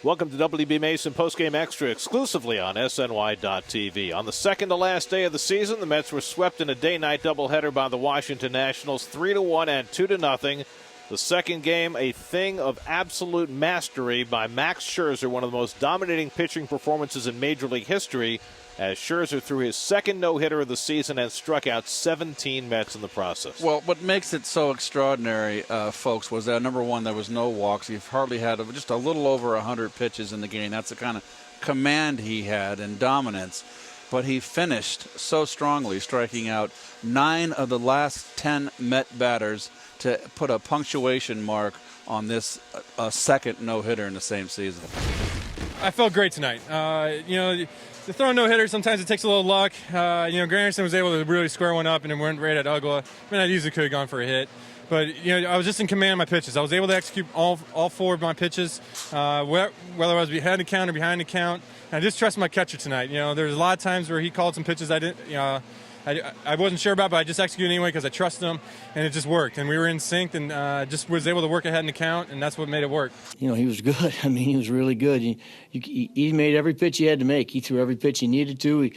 Welcome to WB Mason Postgame Extra exclusively on SNY.TV. On the second to last day of the season, the Mets were swept in a day-night doubleheader by the Washington Nationals, 3-1 and 2-0. The second game, a thing of absolute mastery by Max Scherzer, one of the most dominating pitching performances in Major League history, as Scherzer threw his second no-hitter of the season and struck out 17 Mets in the process. Well, what makes it so extraordinary, folks, was that, number one, there was no walks. He hardly had just a little over 100 pitches in the game. That's the kind of command he had and dominance. But he finished so strongly, striking out 9 of the last 10 Met batters to put a punctuation mark on this second no-hitter in the same season. I felt great tonight. To throw a no-hitter, sometimes it takes a little luck. Granderson was able to really square one up and then went right at Ugla. I easily could have gone for a hit. But, I was just in command of my pitches. I was able to execute all 4 of my pitches, whether I was ahead the count or behind the count. And I just trust my catcher tonight. There's a lot of times where he called some pitches I didn't, I wasn't sure about, but I just executed anyway because I trust him, and it just worked. And we were in sync and just was able to work ahead in the count, and that's what made it work. He was good. He was really good. He made every pitch he had to make. He threw every pitch he needed to.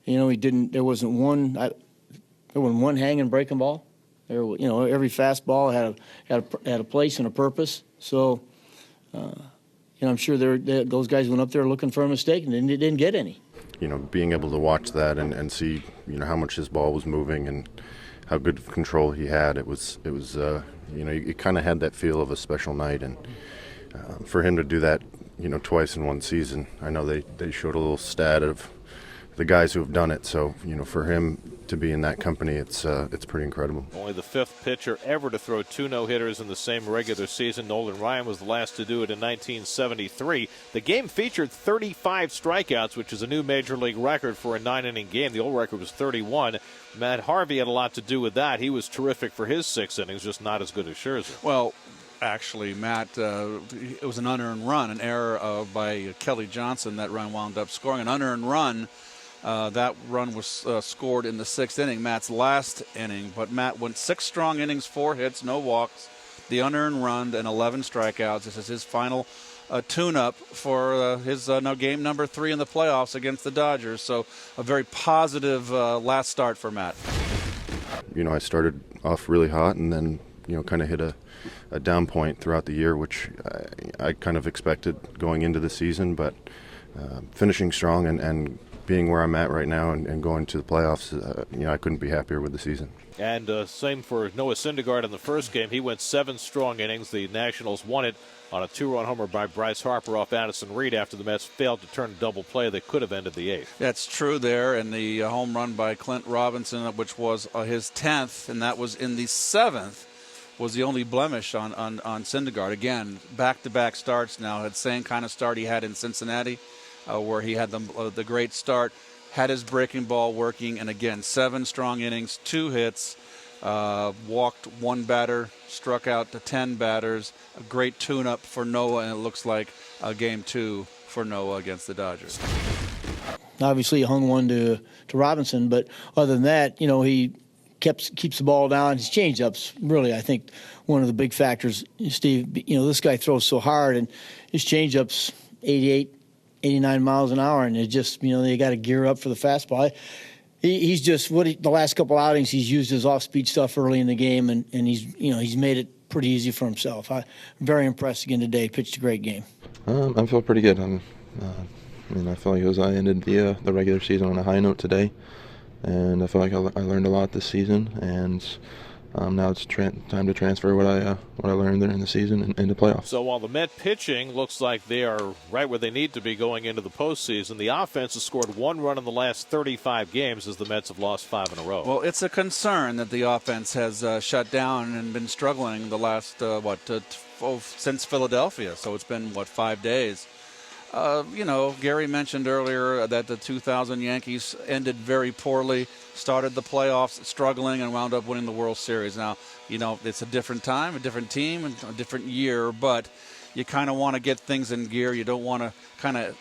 He didn't. There wasn't one hanging breaking ball. Every fastball had a place and a purpose. So, I'm sure those guys went up there looking for a mistake and they didn't get any. Being able to watch that and see, how much his ball was moving and how good control he had, it was you kind of had that feel of a special night. And for him to do that, twice in one season, I know they showed a little stat of the guys who have done it. So, for him to be in that company, it's pretty incredible. Only the 5th pitcher ever to throw 2 no-hitters in the same regular season. Nolan Ryan was the last to do it in 1973. The game featured 35 strikeouts, which is a new Major League record for a 9-inning game. The old record was 31. Matt Harvey had a lot to do with that. He was terrific for his 6 innings, just not as good as Scherzer. Well, actually, Matt, it was an unearned run, an error by Kelly Johnson. That run wound up scoring an unearned run. That run was scored in the 6th inning, Matt's last inning. But Matt went 6 strong innings, 4 hits, no walks, the unearned run, and 11 strikeouts. This is his final tune-up for his game number 3 in the playoffs against the Dodgers. So a very positive last start for Matt. I started off really hot and then, kind of hit a down point throughout the year, which I kind of expected going into the season. But finishing strong and being where I'm at right now and going to the playoffs, I couldn't be happier with the season. And same for Noah Syndergaard in the first game. He went 7 strong innings. The Nationals won it on a 2-run homer by Bryce Harper off Addison Reed after the Mets failed to turn a double play that could have ended the 8th. That's true there, and the home run by Clint Robinson, which was his 10th, and that was in the 7th, was the only blemish on Syndergaard. Again, back-to-back starts now. Had the same kind of start he had in Cincinnati, where he had the great start, had his breaking ball working, and again, 7 strong innings, 2 hits, walked 1 batter, struck out to 10 batters. A great tune-up for Noah, and it looks like game 2 for Noah against the Dodgers. Obviously, he hung one to Robinson, but other than that, he keeps the ball down. His changeups, really, I think, one of the big factors. Steve, this guy throws so hard, and his changeups, 89 miles an hour, and it just, they got to gear up for the fastball. He's just the last couple outings he's used his off-speed stuff early in the game, and he's made it pretty easy for himself. I'm very impressed again today. Pitched a great game. I feel pretty good. I feel like I ended the regular season on a high note today, and I feel like I learned a lot this season, and now it's time to transfer what I learned during the season into playoffs. So while the Met pitching looks like they are right where they need to be going into the postseason, the offense has scored 1 run in the last 35 games as the Mets have lost 5 in a row. Well, it's a concern that the offense has shut down and been struggling the last since Philadelphia. So it's been 5 days. Gary mentioned earlier that the 2000 Yankees ended very poorly, started the playoffs struggling, and wound up winning the World Series. Now, it's a different time, a different team, and a different year, but you kind of want to get things in gear. You don't want to kind of,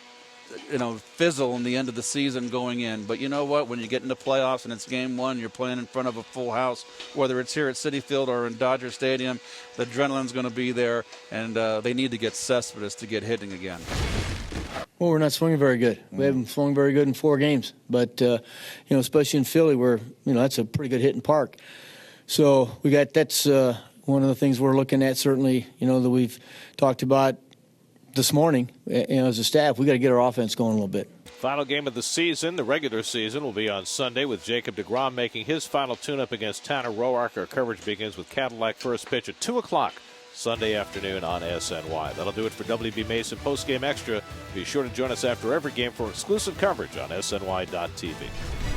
fizzle in the end of the season going in. But you know what? When you get into playoffs and it's game 1, you're playing in front of a full house, whether it's here at Citi Field or in Dodger Stadium, the adrenaline's going to be there, and they need to get Cespedes to get hitting again. Well, we're not swinging very good. We haven't swung very good in 4 games. But, especially in Philly where, that's a pretty good hitting park. So that's one of the things we're looking at, certainly, that we've talked about this morning. As a staff, we got to get our offense going a little bit. Final game of the season, the regular season, will be on Sunday with Jacob deGrom making his final tune-up against Tanner Roark. Our coverage begins with Cadillac first pitch at 2 o'clock Sunday afternoon on SNY. That'll do it for WB Mason Postgame Extra. Be sure to join us after every game for exclusive coverage on SNY.TV.